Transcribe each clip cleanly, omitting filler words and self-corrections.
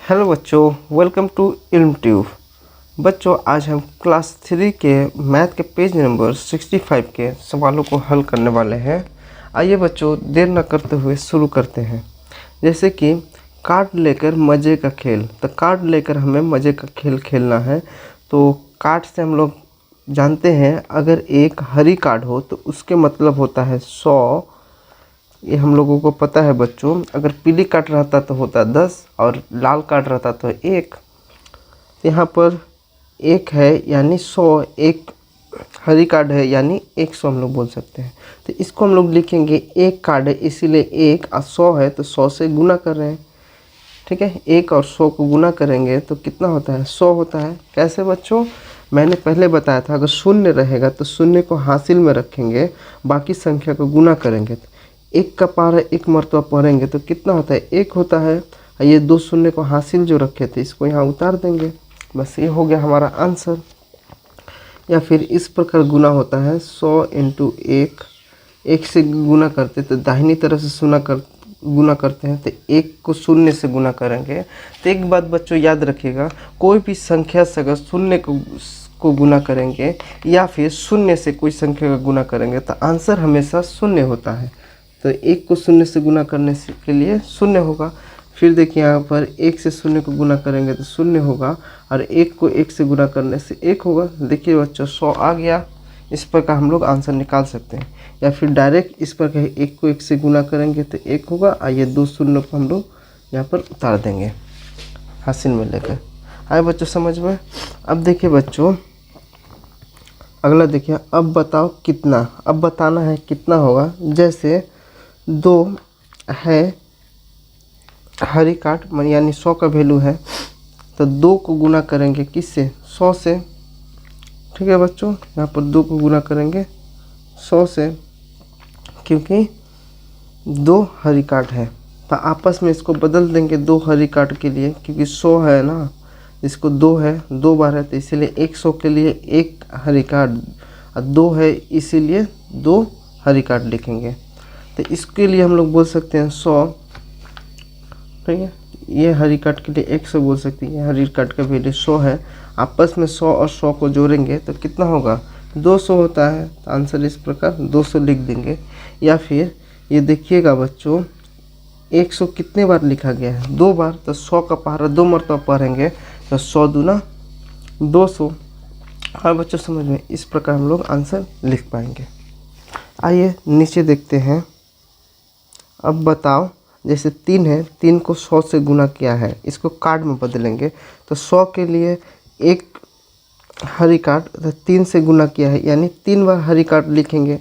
Hello बच्चों, welcome to इल्म tube. बच्चों, आज हम क्लास 3 के मैथ के पेज नंबर 65 के सवालों को हल करने वाले हैं। आइए बच्चों, देर न करते हुए शुरू करते हैं। जैसे कि कार्ड लेकर मज़े का खेल, तो कार्ड लेकर हमें मज़े का खेल खेलना है। तो कार्ड से हम लोग जानते हैं, अगर एक हरी कार्ड हो तो उसके मतलब होता है 100। ये हम लोगों को पता है बच्चों। अगर पीली कार्ड रहता तो होता 10 और लाल कार्ड रहता तो 1। यहाँ पर 1 है यानी 100, एक हरी कार्ड है यानी 100 हम लोग बोल सकते हैं। तो इसको हम लोग लिखेंगे, एक कार्ड है इसीलिए 1 और 100 है तो 100 से गुना कर रहे हैं। ठीक है, 1 और 100 को गुना करेंगे तो कितना होता है? 100 होता है। कैसे बच्चों? मैंने पहले बताया था, अगर शून्य रहेगा तो शून्य को हासिल में रखेंगे, बाकी संख्या को गुना करेंगे। तो 1 का पारा एक मरतबा पढ़ेंगे तो कितना होता है? 1 होता है। ये 2 शून्य को हासिल जो रखे थे इसको यहाँ उतार देंगे। बस ये हो गया हमारा आंसर। या फिर इस प्रकार गुना होता है 100 इंटू 1। 1 से गुना करते तो दाहिनी तरफ से गुना करते हैं, तो 1 को शून्य से गुना करेंगे। तो एक बात बच्चों याद रखिएगा, कोई भी संख्या से अगर शून्य को गुना करेंगे या फिर शून्य से कोई संख्या का गुना करेंगे तो आंसर हमेशा शून्य होता है। तो 1 को शून्य से गुना करने के लिए शून्य होगा। फिर देखिए यहाँ पर 1 से शून्य को गुना करेंगे तो शून्य होगा, और 1 को 1 से गुना करने से 1 होगा। देखिए बच्चों, 100 आ गया। इस प्रकार हम लोग आंसर निकाल सकते हैं। या फिर डायरेक्ट इस प्रकार 1 को 1 से गुना करेंगे तो 1 होगा, और ये 2 शून्य को हम लोग यहाँ पर उतार देंगे हासिल में लेकर। आए बच्चों समझ में? अब देखिए बच्चों, अगला देखिए, अब बताओ कितना। अब बताना है कितना होगा। जैसे 2 है हरी कार्ड यानी 100 का वैल्यू है, तो 2 को गुना करेंगे किससे? 100 से। ठीक है बच्चों, यहाँ पर 2 को गुना करेंगे 100 से, क्योंकि 2 हरी कार्ड है। तो आपस में इसको बदल देंगे 2 हरी कार्ड के लिए, क्योंकि 100 है ना, इसको 2 है, 2 बार है, तो इसीलिए 100 के लिए 1 हरी कार्ड, और 2 है इसीलिए 2 हरी कार्ड लिखेंगे। तो इसके लिए हम लोग बोल सकते हैं 100। ठीक है, ये हरी कार्ड के लिए 100 बोल सकते हैं। हरी कार्ड का वैल्यू 100 है। आपस में 100 और 100 को जोड़ेंगे तो कितना होगा? 200 होता है। तो आंसर इस प्रकार 200 लिख देंगे। या फिर ये देखिएगा बच्चों, 100 कितने बार लिखा गया है? 2 बार। तो 100 का पहाड़ा 2 मरतबा पढ़ेंगे तो 100 दूना 200। हाँ बच्चों समझ में? इस प्रकार हम लोग आंसर लिख पाएंगे। आइए नीचे देखते हैं। अब बताओ, जैसे 3 है, 3 को 100 से गुना किया है, इसको कार्ड में बदलेंगे तो 100 के लिए 1 हरी कार्ड, तो 3 से गुना किया है यानी 3 बार हरी कार्ड लिखेंगे।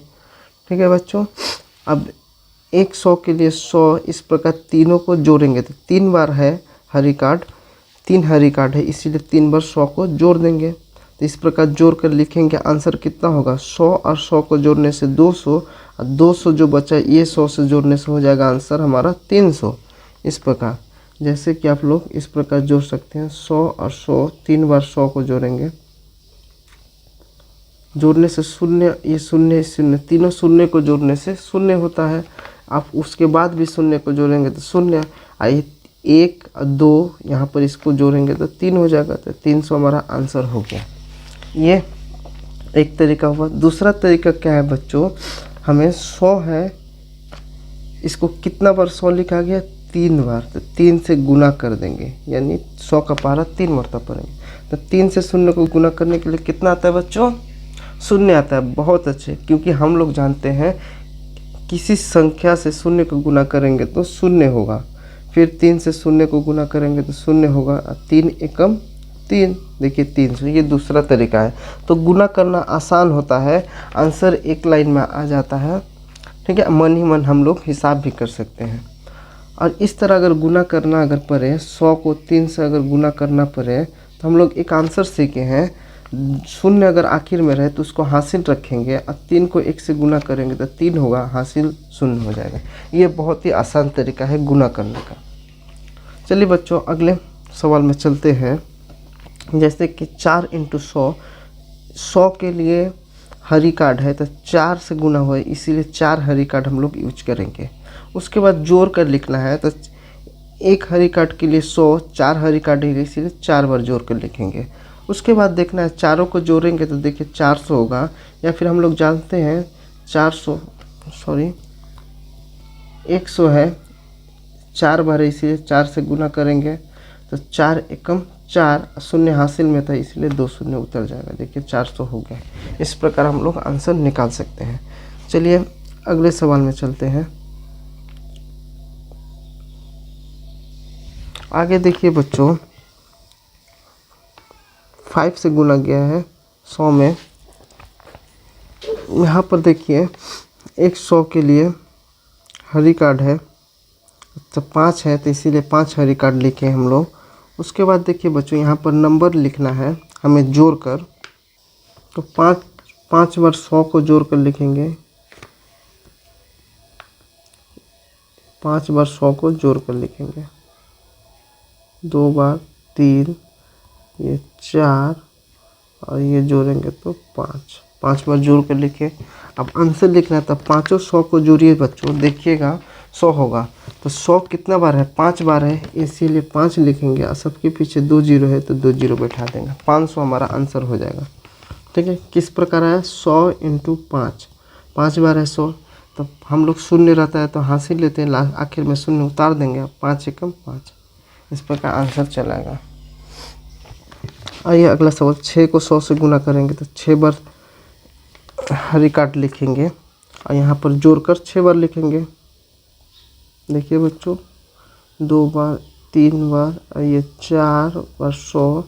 ठीक है बच्चों, अब 100 के लिए 100, इस प्रकार तीनों को जोड़ेंगे तो 3 बार है हरी कार्ड, 3 हरी कार्ड है, इसीलिए 3 बार 100 को जोड़ देंगे। तो इस प्रकार जोड़ कर लिखेंगे, आंसर कितना होगा? 100 और 100 को जोड़ने से 200, और 200 जो बचा ये 100 से जोड़ने से हो जाएगा आंसर हमारा 300। इस प्रकार जैसे कि आप लोग इस प्रकार जोड़ सकते हैं, 100 और 100, 3 बार 100 को जोड़ेंगे, जोड़ने से शून्य, ये शून्य शून्य, तीनों शून्य को जोड़ने से शून्य होता है। आप उसके बाद भी शून्य को जोड़ेंगे तो शून्य, आइए 1 और 2 यहाँ पर इसको जोड़ेंगे तो 3 हो जाएगा। तो 300 हमारा आंसर हो गया। ये एक तरीका हुआ। दूसरा तरीका क्या है बच्चों? हमें 100 है, इसको कितना बार 100 लिखा गया? 3 बार। तो 3 से गुना कर देंगे, यानी 100 का पारा 3 मरतबा पढ़ेंगे। तो 3 से शून्य को गुना करने के लिए कितना आता है बच्चों? शून्य आता है। बहुत अच्छे, क्योंकि हम लोग जानते हैं किसी संख्या से शून्य को गुना करेंगे तो शून्य होगा, फिर 3 से शून्य को गुना करेंगे तो शून्य होगा, 3 एकम 3। देखिए 300, ये दूसरा तरीका है। तो गुना करना आसान होता है, आंसर एक लाइन में आ जाता है। ठीक है, मन ही मन हम लोग हिसाब भी कर सकते हैं। और इस तरह अगर गुना करना अगर पड़े, 100 को 3 से अगर गुना करना पड़े तो हम लोग एक आंसर सीखे हैं, शून्य अगर आखिर में रहे तो उसको हासिल रखेंगे, और 3 को 1 से गुना करेंगे तो 3 होगा, हासिल शून्य हो जाएगा। ये बहुत ही आसान तरीका है गुना करने का। चलिए बच्चों, अगले सवाल में चलते हैं। जैसे कि 4 इंटू 100, 100 के लिए हरी कार्ड है तो 4 से गुना हुआ है, इसीलिए 4 हरी कार्ड हम लोग यूज करेंगे। उसके बाद जोड़ कर लिखना है, तो एक हरी कार्ड के लिए 100, 4 हरी कार्ड है इसीलिए 4 बार जोड़ कर लिखेंगे। उसके बाद देखना है चारों को जोड़ेंगे तो देखिए 400 होगा, या फिर हम लोग जानते हैं 100 है, 4 बार है इसीलिए 4 से गुना करेंगे तो 4 एकम 4, शून्य हासिल में था इसलिए 2 शून्य उतर जाएगा। देखिए 400 हो गया। इस प्रकार हम लोग आंसर निकाल सकते हैं। चलिए अगले सवाल में चलते हैं। आगे देखिए बच्चों, 5 से गुना गया है 100 में। यहाँ पर देखिए एक 100 के लिए हरी कार्ड है तो 5 है तो इसीलिए 5 हरी कार्ड लिखे हम लोग। उसके बाद देखिए बच्चों यहाँ पर नंबर लिखना है हमें जोड़कर, तो 5 बार 100 को जोड़कर लिखेंगे, 5 बार 100 को जोड़कर लिखेंगे, 2 बार 3, ये 4 और ये जोड़ेंगे तो 5 बार जोड़ कर लिखे। अब आंसर लिखना है तो पाँचों 100 को जोड़िए बच्चों, देखिएगा 100 होगा तो 100 कितना बार है, 5 बार है इसीलिए 5 लिखेंगे और सबके पीछे 2 जीरो है तो 2 जीरो बैठा देंगे, 500 हमारा आंसर हो जाएगा। ठीक है, किस प्रकार है 100 × 5, 5 बार है 100 तो हम लोग शून्य रहता है तो हासिल लेते हैं, आखिर में शून्य उतार देंगे, 5 एकम 5, इस प्रकार आंसर चलाएगा। आइए अगला सवाल, 6 को 100 से गुना करेंगे तो 6 बार हरी कार्ड लिखेंगे और यहाँ पर जोड़कर 6 बार लिखेंगे। देखिए बच्चों 2 बार 3 बार और ये 4 बार 100,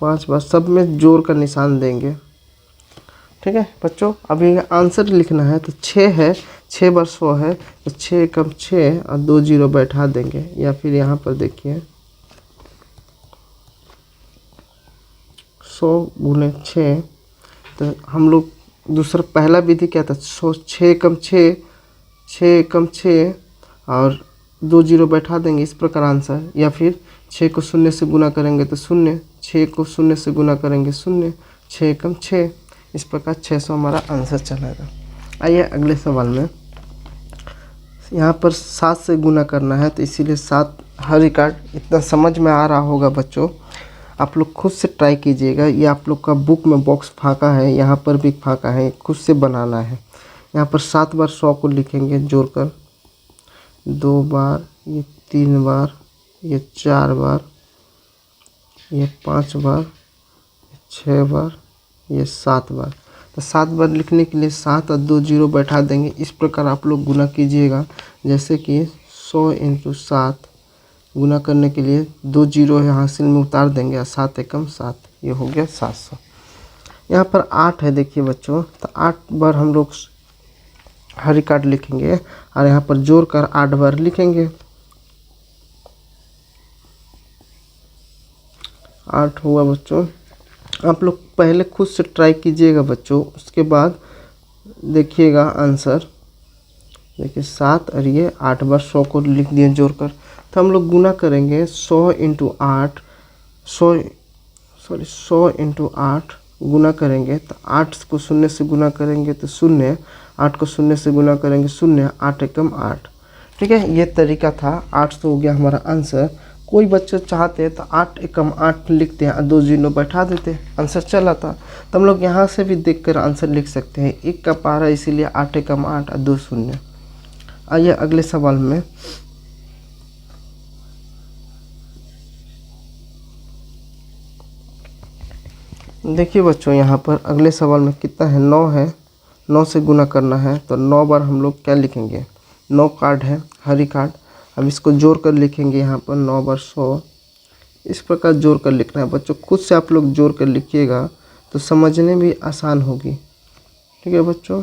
5 बार, सब में जोड़ का निशान देंगे। ठीक है बच्चों, अभी आंसर लिखना है तो 6 है, 6 बार 100 है तो 6 एकम 6 और 2 जीरो बैठा देंगे, या फिर यहाँ पर देखिए 100 गुने 6 तो हम लोग दूसरा पहला विधि क्या था, 6 एकम 6, 6 एकम 6 और 2 जीरो बैठा देंगे, इस प्रकार आंसर। या फिर 6 को 0 से गुना करेंगे तो 0, 6 को 0 से गुना करेंगे 0, 6 एकम 6, इस प्रकार 600 हमारा आंसर चलेगा। आइए अगले सवाल में, यहाँ पर 7 से गुना करना है तो इसीलिए 7 हरी कार्ड। इतना समझ में आ रहा होगा बच्चों, आप लोग खुद से ट्राई कीजिएगा। ये आप लोग का बुक में बॉक्स फाँका है, यहाँ पर भी फाँका है, खुद से बनाना है। यहाँ पर 7 बार 100 को लिखेंगे जोड़कर, 2 बार, ये 3 बार, ये 4 बार, ये 5 बार, 6 बार, ये 7 बार। तो 7 बार लिखने के लिए 7 और 2 जीरो बैठा देंगे। इस प्रकार आप लोग गुना कीजिएगा, जैसे कि 100 × 7 गुना करने के लिए 2 जीरो है हासिल में उतार देंगे और 7 एकम 7, ये हो गया 700। यहाँ पर 8 है देखिए बच्चों, तो 8 बार हम लोग हरी कार्ड लिखेंगे और यहाँ पर जोड़कर 8 बार लिखेंगे। 8 हुआ बच्चों, आप लोग पहले खुद से ट्राई कीजिएगा बच्चों, उसके बाद देखिएगा आंसर। देखिए 7 और ये 8 बार 100 को लिख दिए जोड़कर, तो हम लोग गुना करेंगे 100 × 8, 100 × 8 गुना करेंगे तो 8 को 0 से गुना करेंगे तो 0, 8 को 0 से गुना करेंगे 0, 8 एकम 8। ठीक है, ये तरीका था। 800 हो गया हमारा आंसर। कोई बच्चे चाहते हैं तो 8 एकम 8 लिखते हैं और 2 जीरो बैठा देते हैं, आंसर चला था। तो हम लोग यहाँ से भी देखकर आंसर लिख सकते हैं। 1 का पारा इसीलिए 8 एकम 8 और 2 शून्य। आइए अगले सवाल में, देखिए बच्चों यहाँ पर अगले सवाल में कितना है, 9 है, 9 से गुना करना है तो 9 बार हम लोग क्या लिखेंगे, 9 कार्ड है हरी कार्ड, अब इसको जोड़ कर लिखेंगे। यहाँ पर 9 बार 100, इस प्रकार जोड़ कर लिखना है बच्चों। खुद से आप लोग जोड़ कर लिखिएगा तो समझने भी आसान होगी। ठीक है बच्चों,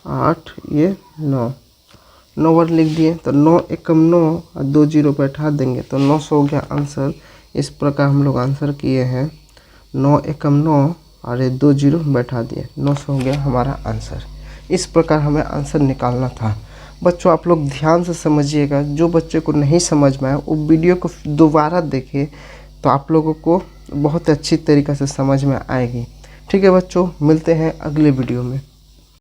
आठ, ये 9 बार लिख दिए तो 9 एकम 9 और 2 जीरो बैठा देंगे तो 900 हो गया आंसर। इस प्रकार हम लोग आंसर किए हैं, 9 एकम 9 और ये 2 जीरो बैठा दिए, 900 हो गया हमारा आंसर। इस प्रकार हमें आंसर निकालना था। बच्चों आप लोग ध्यान से समझिएगा, जो बच्चे को नहीं समझ में आए वो वीडियो को दोबारा देखें तो आप लोगों को बहुत अच्छी तरीक़े से समझ में आएगी। ठीक है बच्चों, मिलते हैं अगले वीडियो में।